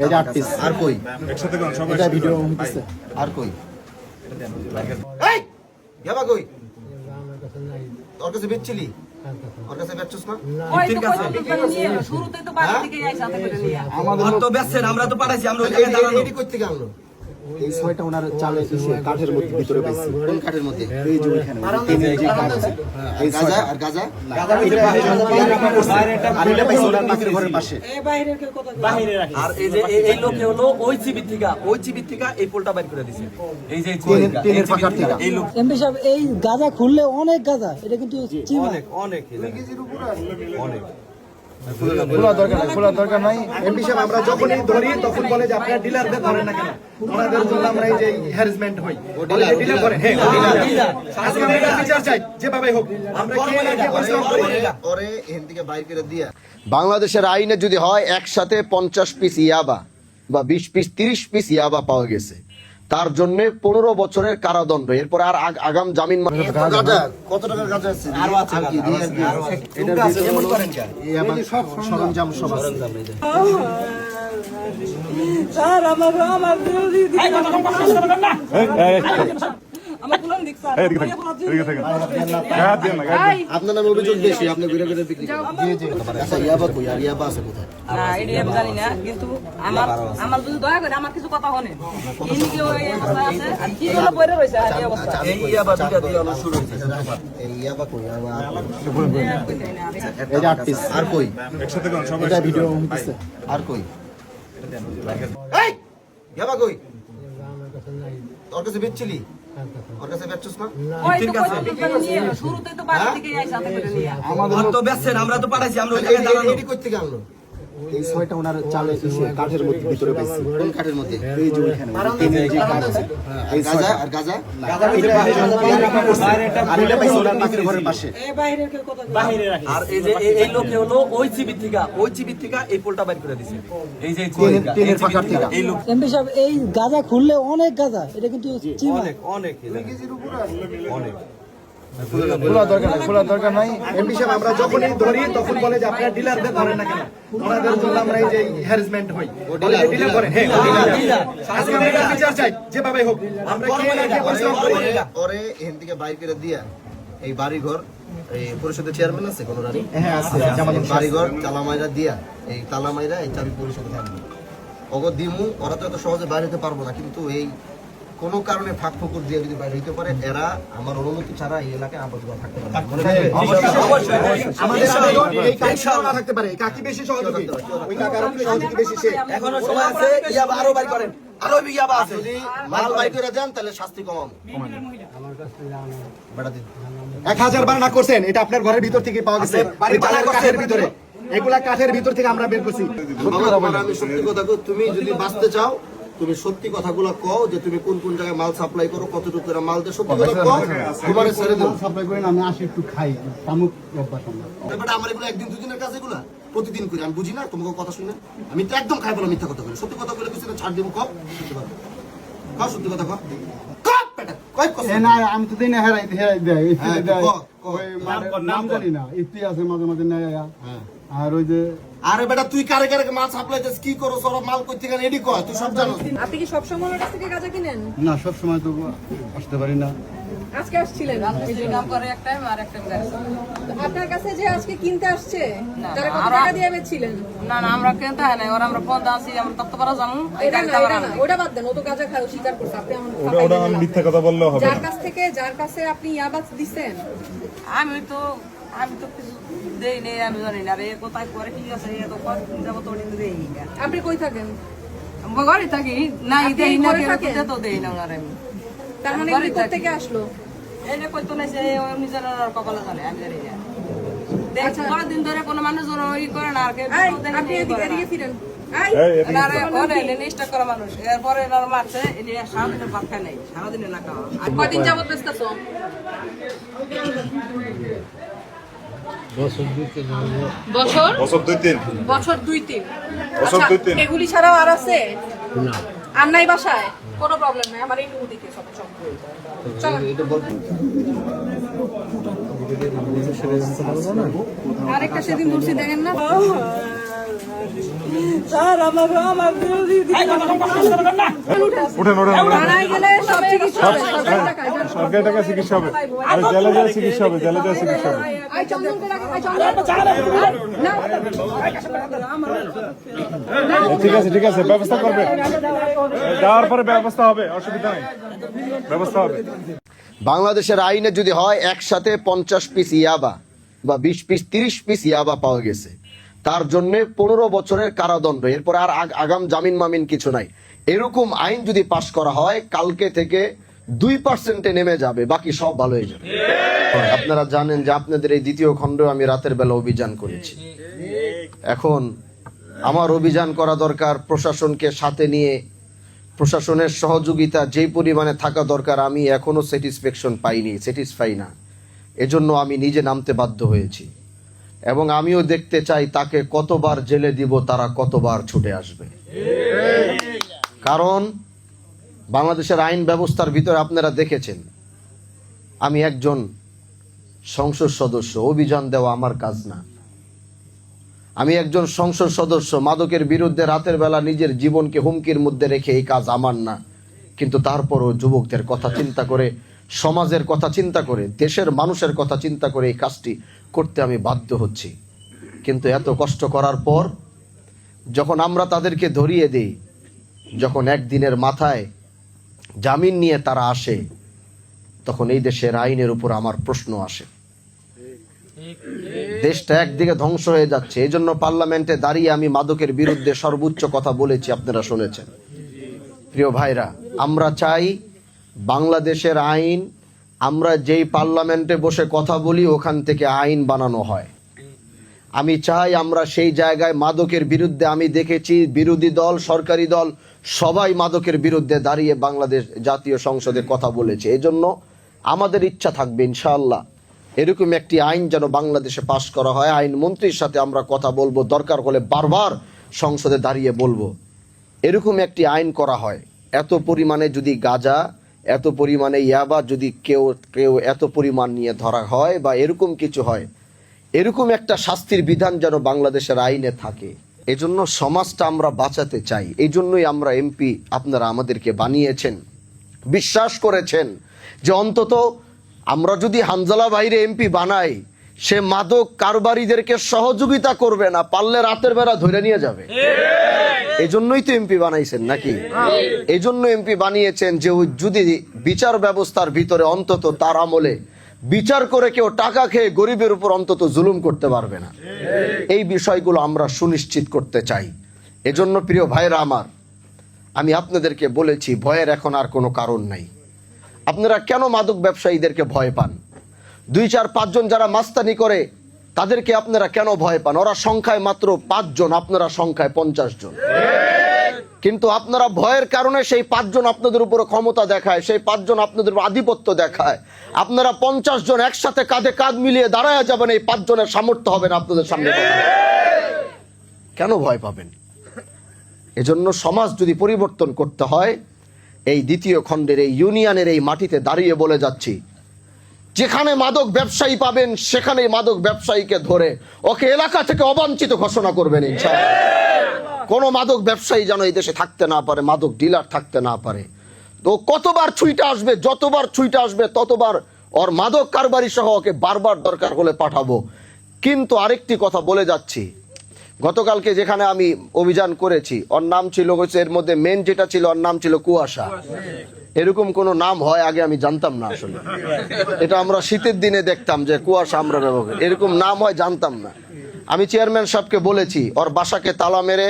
এটা আর্টিস্ট আর কই একসাথে কোন সবাই এটা ভিডিও হইছে আর কই এই ইয়াবা কই তোর কাছে বেচছিলি ওর কাছে বেচছস না ঠিক আছে শুরুতে তো বাড়ি থেকে আইছ সাথে করে নিয়া আমাদের তো বেচছেন আমরা তো পাঠাইছি আমরা ওই জায়গায় দাঁড়ানো এডি কই থেকে আনলো এই ছয়টা ওনার চালে এসে কাঠের মধ্যে ভিতরে পাইছি কোন কাঠের মধ্যে এই যে ওখানে তিনে যে কাঠ আছে এই গাজা আর গাজা এটা বাইরেটা আর এটা পাইছি ওনার পাশের ঘরের পাশে এই বাইরের কেউ কথা বাইরে রাখি আর এই যে এই লোকে হলো ওই চিবি থেকে এই পোলটা বাইর করে দিয়েছে এই যে তিনের ফাঁকার থেকে এই লোক এমপি সাহেব এই গাজা খুললে অনেক গাজা এটা কিন্তু অনেক কেজির উপরে অনেক খোলা দরকার নাই এমপি সাহেব আমরা যখনই ধরি তখন বলে যে আপনারা ডিলারদের ধরেন না কেন ওনাদের জন্য আমরা এই যে হ্যারাসমেন্ট হই ডিলার করেন হ্যাঁ ডিলার আজকে আমরা বিচার চাই যেভাবে হোক আমরা কি লাগে পরিশ্রম করি ওরে এখান থেকে বাইর করে দিয়া বাংলাদেশের আইনে যদি হয় একসাথে 50 পিস ইয়াবা বা 20 পিস 30 পিস ইয়াবা পাওয়া গেছে তার জন্য 15 বছরের কারাদণ্ড এরপর আর আগাম জামিন কত টাকার গাঁজা আছে আরো আছে এটা এমন করেন কেন এই সব সরঞ্জাম সব আছে স্যার আমার আপনার নামে অভিযোগ বেশি আপনি ঘুরে ঘুরে বিক্রি করেন আচ্ছা ইয়াবা কই আর ইয়াবা আছে কোথায় না এডি আমি জানি না কিন্তু আমার যদি দয়া করে আমার কিছু কথা শুনেন ইনকি ওই অবস্থা আছে আর কি হলো বইরে রইছে আর এই অবস্থা এই ইয়াবা দুটা দিয়ে আলো শুরু হইছে এই ইয়াবা কই ইয়াবা এটা আর্টিস্ট আর কই একসাথে কোন সবাই এটা ভিডিও হইছে আর কই এই ইয়াবা কই তোর কাছে বেচছিলি ওর কাছে বেচছস না ঠিক আছে শুরুতে তো বাড়ি থেকে আইছ সাথে করে নিয়া আমাদের তো বেচছেন আমরা তো পাঠাইছি আমরা ওই জায়গায় দাঁড়ানো এডি কই থেকে আনলো এই ছয়টা ওনার চালে এসে কাঠের মধ্যে ভিতরে পাইছি কোন কাঠের মধ্যে এই যে ওখানে তিনে যে কাঠ আছে এই গাজা আর গাজা বাইরেটা আর এটা পাইছি ওনার পাশের ঘরের পাশে এই বাইরের কেউ কথা বাইরে রাখি আর এই যে এই লোকে হলো ওই চিবি থেকে এই পোলটা বাইর করে দিয়েছে এই যে তিনের ফাঁকার থেকে এই লোক এমপি সাহেব এই গাজা খুললে অনেক গাজা এটা কিন্তু অনেক কেজির উপরে অনেক খোলা দরকার নাই এমপি সাহেব আমরা যখনই ধরি তখন বলে যে আপনারা ডিলারদের ধরেন না কেন ওনাদের জন্য আমরা এই যে হ্যারাসমেন্ট হই ডিলার করেন হ্যাঁ ডিলার আজকে আমরা বিচার চাই যেভাবে হোক আমরা কি লাগে পরিশ্রম করি ওরে এখান থেকে বাইর করে দিয়া এই বাড়িঘর এই পরিষদের চেয়ারম্যান আছে কোন রানী হ্যাঁ আছে বাড়িঘর তালামাইরা দিয়া এই তালামাইরা এই চাবি পরিষদে থাকবে ওগো দিমু ওরা তো এত সহজে বাইরে হতে পারবো না কিন্তু এই কোনো কারণে ফাঁক ফোকর দিয়ে যদি বাইরে হইতে পারে এরা আমার অনুমতি ছাড়া এই এলাকায় আপাতত থাকতে পারে থাকতে পারে কাকি বেশি সহযোগী ওই কাকার সহযোগী বেশি সে এখনো সময় আছে ইয়াবা আরো বাইর করেন আরো ইয়াবা আছে যদি মাল বাইর করে দেন তাহলে শাস্তি কমাবো বেটা দিন 1000 বার না করছেন এটা আপনার ঘরের ভিতর থেকে পাওয়া গেছে কাঠের ভিতরে এগুলা কাঠের ভিতর থেকে আমরা বের করছি আমি সত্যি কথা কই তুমি যদি বাঁচতে চাও তুমি সত্যি কথাগুলো কও যে তুমি কোন কোন জায়গায় মাল সাপ্লাই করো কতটুকু করে মাল দেয় সত্যি কথা কও তোমারে ছেড়ে দেব সাপ্লাই করেন আমি আসি একটু খাই তামুক অভ্যাস আমার বেটা আমার এগুলো একদিন দুদিনের কাজ এগুলা প্রতিদিন করি আমি বুঝি না তোমাকে কথা শুনে আমি তো একদম খাই বলা মিথ্যা কথা বলি সত্যি কথা বলে কিছু ছাড় দেবো কও সত্যি কথা কও না আমি তো দিন হেরাই দেয় নাম জানি না ইতি আছে মাঝে মাঝে নেয় আর ওই যে আরে বেটা তুই কারে কারে মাল সাপ্লাই দিস কি করো সব মাল কই থেকে এডি কয় তুই সব জানো আপনি কি সব সময় ওর কাছ থেকে গাঁজা কিনেন না সব সময় তো আসতে পারি না আজকে আসছিলেন এই কাম করে এক টাইম আর এক টাইম আপনার কাছে যে আজকে কিনতে আসছে তারা কত টাকা দিয়ে বেচছিলেন না আমরা কিনতে হয় না ওরা আমরা পদ আছি আমরা তত পারা জানো এটা না ওটা বাদ দেন ও তো গাঁজা খায় স্বীকার করছে আপনি ওটা আমি মিথ্যা কথা বললেও হবে যার কাছে আপনি ইয়াবা দিবেন আমি তো কিছু দেই নেই আমি জানি না রে কোথায় করে কি আছে এ তো কত যাব তো দিন দেই না আপনি কই থাকেন ঘরে থাকি না দেই না কে তো দেই না আর আমি তার মানে কি কোথা থেকে আসলো এনে কই তো না সে নিজের কপালে জানে আমি জানি না দেখ বড় দিন ধরে কোনো মানুষ জন ওই করে না আর কে আপনি এদিকে ফিরেন আরে ওরে নেস্টা করা মানুষ এরপরে এর মারছে এনে সারাদিনের ভাত খায় নাই সারাদিনে না খাওয়া কয়দিন যাবত বেচতেছো বছর দুই তিন এগুলি ছাড়াও আর আছে আর নাই বাসায় কোনো প্রবলেম নাই আমার এইটুকু দিকে সব আরেকটা সেদিন ঘুরছি দেখেন না স্যার আমাকে আমার বিরোধী উঠেন উঠেন থানায় গেলে সব চিকিৎসা হবে, সরকারি টাকায়। সরকারি টাকা চিকিৎসা হবে আর জেলে জেলে চিকিৎসা হবে জেলে জেলে চিকিৎসা হবে আই চন্দনকে ডাকো, আই চন্দন। ঠিক আছে ব্যবস্থা করবে যাওয়ার পরে ব্যবস্থা হবে অসুবিধা নেই ব্যবস্থা হবে বাংলাদেশের আইনে যদি হয় একসাথে 50 পিস ইয়াবা বা 20 পিস 30 পিস ইয়াবা পাওয়া গেছে, তার জন্য 15 বছরের কারাদণ্ড, এরপর আর আগাম জামিন মামিন কিছু নাই। এরকম আইন যদি পাশ করা হয় কালকে থেকে 2% নেমে যাবে, বাকি সব ভালো হয়ে যাবে। আপনারা জানেন যে আপনাদের এই দ্বিতীয় খণ্ড আমি রাতের বেলা অভিযান করেছি। এখন আমার অভিযান করা দরকার প্রশাসনকে সাথে নিয়ে, প্রশাসনের সহযোগিতা যেই পরিমাণে থাকা দরকার আমি এখনো স্যাটিসফাই না। এজন্য আমি নিজে নামতে বাধ্য হয়েছি এবং আমিও দেখতে চাই তাকে কতবার জেলে দিব, তারা কতবার ছুটে আসবে। কারণ বাংলাদেশের আইন ব্যবস্থার ভিতরে আপনারা দেখেছেন আমি একজন সংসদ সদস্য, অভিযান দেওয়া আমার কাজ না। আমি একজন সংসদ সদস্য, মাদকের বিরুদ্ধে রাতের বেলা নিজের জীবনকে হুমকির মধ্যে রেখে এই কাজ আমার না। কিন্তু তারপরও যুবকদের কথা চিন্তা করে, সমাজের কথা চিন্তা করে, দেশের মানুষের কথা চিন্তা করে এই কাজটি করতে আমি বাধ্য হচ্ছি। কিন্তু এত কষ্ট করার পর যখন আমরা তাদেরকে ধরিয়ে দিই, যখন একদিনের মাথায় জামিন নিয়ে তারা আসে, তখন এই দেশের আইনের উপর আমার প্রশ্ন আসে। দেশটা একদিকে ধ্বংস হয়ে যাচ্ছে। এই জন্য পার্লামেন্টে দাঁড়িয়ে আমি মাদকের বিরুদ্ধে সর্বোচ্চ কথা বলেছি, আপনারা শুনেছেন। প্রিয় ভাইরা, আমরা চাই বাংলাদেশের আইন, আমরা যেই পার্লামেন্টে বসে কথা বলি ওখান থেকে আইন বানানো হয়। আমি চাই আমরা সেই জায়গায় মাদকের বিরুদ্ধে, আমি দেখেছি বিরোধী দল, সরকারি দল সবাই মাদকের বিরুদ্ধে দাঁড়িয়ে বাংলাদেশ জাতীয় সংসদে কথা বলেছে। এই জন্য আমাদের ইচ্ছা থাকবে ইনশাআল্লাহ এরকম একটি আইন যেন বাংলাদেশে পাশ করা হয়। আইন মন্ত্রীর সাথে আমরা কথা বলবো, দরকার হলে বারবার সংসদে দাঁড়িয়ে বলবো এরকম একটি আইন করা হয়। এত পরিমাণে যদি গাঁজা, এত পরিমাণে ইয়াবা যদি কেউ এত পরিমাণ নিয়ে ধরা হয় বা এরকম কিছু হয়, এরকম একটা শাস্তির বিধান যেন বাংলাদেশের আইনে থাকে। এজন্য সমাজটা আমরা বাঁচাতে চাই। এই জন্যই আমরা এমপি আপনারা আমাদেরকে বানিয়েছেন, বিশ্বাস করেছেন যে অন্তত আমরা যদি হানজালা ভাইরে এমপি বানাই, সে মাদক কারবারিদেরকে সহযোগিতা করবে না, পারলে রাতের বেলা ধরে নিয়ে যাবে। এই জন্যই তো এমপি বানাইছেন নাকি? এই জন্য এমপি বানিয়েছেন যে যদি বিচার ব্যবস্থার ভিতরে অন্তত তার আমলে বিচার করে কেউ টাকা খেয়ে গরিবের উপর অন্তত জুলুম করতে পারবে না। এই বিষয়গুলো আমরা সুনিশ্চিত করতে চাই। এজন্য প্রিয় ভাইরা আমার, আমি আপনাদেরকে বলেছি ভয়ের এখন আর কোনো কারণ নাই। আপনারা কেন মাদক ব্যবসায়ীদেরকে ভয় পান? 2, 4, 5 জন যারা মাস্তানি করে তাদেরকে আপনারা কেন ভয় পান? ওরা সংখ্যায় মাত্র 5 জন, আপনারা সংখ্যায় 50 জন। কিন্তু আপনারা ভয়ের কারণে সেই 5 জন আপনাদের উপর ক্ষমতা দেখায়, সেই 5 জন আপনাদের উপর আধিপত্য দেখায়। আপনারা 50 জন একসাথে কাঁধে কাঁধ মিলিয়ে দাঁড়ায় যাবেন, এই 5 জনের সামর্থ্য হবে না আপনাদের সামনে। কেন ভয় পাবেন? এজন্য সমাজ যদি পরিবর্তন করতে হয়, এই দ্বিতীয় খণ্ডের এই ইউনিয়নের এই মাটিতে দাঁড়িয়ে বলে যাচ্ছি, যেখানে মাদক ব্যবসায়ী পাবেন সেখানেই মাদক ব্যবসায়ীকে ধরে ওকে এলাকা থেকে অবাঞ্ছিত ঘোষণা করবেন ইনশাআল্লাহ। কোনো মাদক ব্যবসায়ী যেন এই দেশে থাকতে না পারে, মাদক ডিলার থাকতে না পারে। তো কতবার ছুইটা আসবে, যতবার ছুইটা আসবে ততবার ওর মাদক কারবারি সহ ওকে বারবার দরকার হলে পাঠাবো। কিন্তু আরেকটি কথা বলে যাচ্ছি, গতকালকে যেখানে আমি অভিযান করেছি ওর নাম ছিল, এর মধ্যে মেন যেটা ছিল ওর নাম ছিল কুয়াশা। এরকম কোনো নাম হয় আগে আমি জানতাম না আসলে। এটা আমরা শীতের দিনে দেখতাম যে কুয়াশা আমরা ব্যবহার করি, এরকম নাম হয় জানতাম না। আমি চেয়ারম্যান সাহেবকে বলেছি ওর বাসাকে তালা মেরে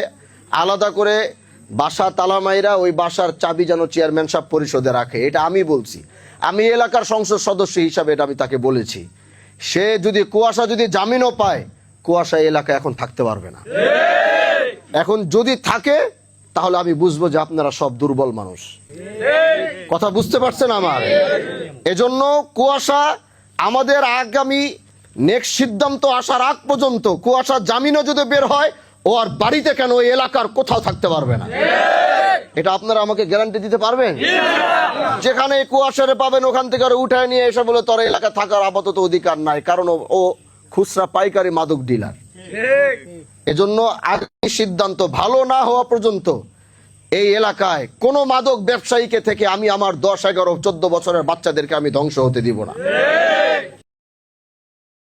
আলাদা করে বাসা তালা মাইরা ওই বাসার চাবি যেন চেয়ারম্যান সাহেব পরিষদে রাখে। এটা আমি বলছি, আমি এলাকার সংসদ সদস্য হিসাবে এটা আমি তাকে বলেছি। সে যদি কুয়াশা যদি জামিনও পায়, কুয়াশা এলাকায় এখন থাকতে পারবে না। এখন যদি থাকে তাহলে আমি বুঝবো যে আপনারা সব দুর্বল মানুষ। কথা বুঝতে পারছেন আমার? এজন্য কুয়াশা আমাদের আগামী নেক্সট সিদ্ধান্ত আসার আগ পর্যন্ত কুয়াশা জামিনও যদি বের হয়, ও আর বাড়িতে কেন ওই এলাকার কোথাও থাকতে পারবে না। এটা আপনারা আমাকে গ্যারান্টি দিতে পারবেন? যেখানে কুয়াশারে পাবেন ওখান থেকে উঠায় নিয়ে এসে বলে তোর এলাকা থাকার আপাতত অধিকার নাই, কারণ ও খুচরা পাইকারি মাদক ডিলার। এজন্য আগামী সিদ্ধান্ত ভালো না হওয়া পর্যন্ত এই এলাকায় কোনো মাদক ব্যবসায়ীকে থেকে আমি আমার 10, 11, 14 বছরের বাচ্চাদেরকে আমি ধ্বংস হতে দিব না।